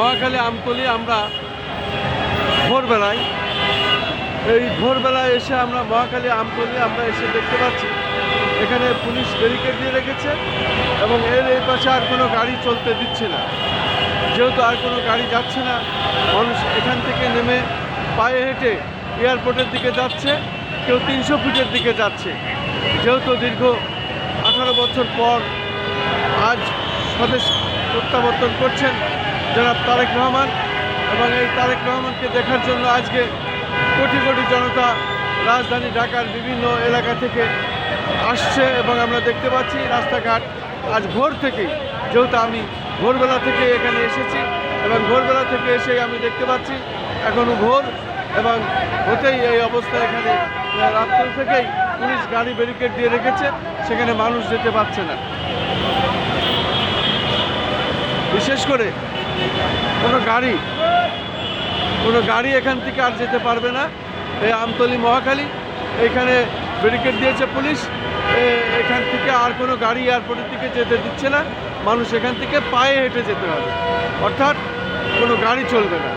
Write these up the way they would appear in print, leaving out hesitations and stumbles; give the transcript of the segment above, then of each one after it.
মহাখালী আমতলী আমরা ভোরবেলায় এসে আমরা মহাখালী আমতলী আমরা এসে দেখতে পাচ্ছি এখানে পুলিশ ব্যারিকেড দিয়ে রেখেছে এবং এই পাশে আর কোনো গাড়ি চলতে দিচ্ছে না। যেহেতু আর কোনো গাড়ি যাচ্ছে না, মানুষ এখান থেকে নেমে পায়ে হেঁটে এয়ারপোর্টের দিকে যাচ্ছে, কেউ 300 ফিটের দিকে যাচ্ছে। যেহেতু দীর্ঘ 18 বছর পর আজ স্বদেশ প্রত্যাবর্তন করছেন জনাব তারেক রহমান, এবং এই তারেক রহমানকে দেখার জন্য আজকে কোটি কোটি জনতা রাজধানী ঢাকার বিভিন্ন এলাকা থেকে আসছে এবং আমরা দেখতে পাচ্ছি রাস্তাঘাট আজ ভোর থেকেই, যেহেতু আমি ভোরবেলা থেকে এখানে এসেছি এবং ভোরবেলা থেকে এসে আমি দেখতে পাচ্ছি এখনও ভোর এবং হতেই এই অবস্থা। এখানে রাত্র থেকেই পুলিশ গাড়ি ব্যারিকেড দিয়ে রেখেছে, সেখানে মানুষ যেতে পারছে না। বিশেষ করে কোনো গাড়ি এখান থেকে আর যেতে পারবে না। এই আমতলী মহাখালী এখানে ব্যারিকেড দিয়েছে পুলিশ, এখান থেকে আর কোনো গাড়ি এয়ারপোর্টের দিকে যেতে দিচ্ছে না। মানুষ এখান থেকে পায়ে হেঁটে যেতে হবে, অর্থাৎ কোনো গাড়ি চলবে না।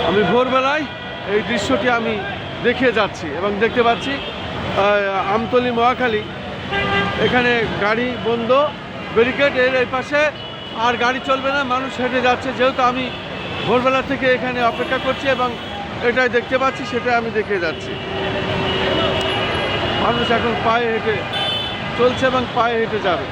আমি ভোরবেলায় এই দৃশ্যটি আমি দেখে যাচ্ছি এবং দেখতে পাচ্ছি আমতলী মহাখালী এখানে গাড়ি বন্ধ, ব্যারিকেড এই পাশে আর গাড়ি চলবে না, মানুষ হেঁটে যাচ্ছে। যেহেতু আমি ভোরবেলা থেকে এখানে অপেক্ষা করছি এবং এটাই দেখতে পাচ্ছি, সেটা আমি দেখে যাচ্ছি। মানুষ এখন পায়ে হেঁটে চলছে এবং পায়ে হেঁটে যাবে।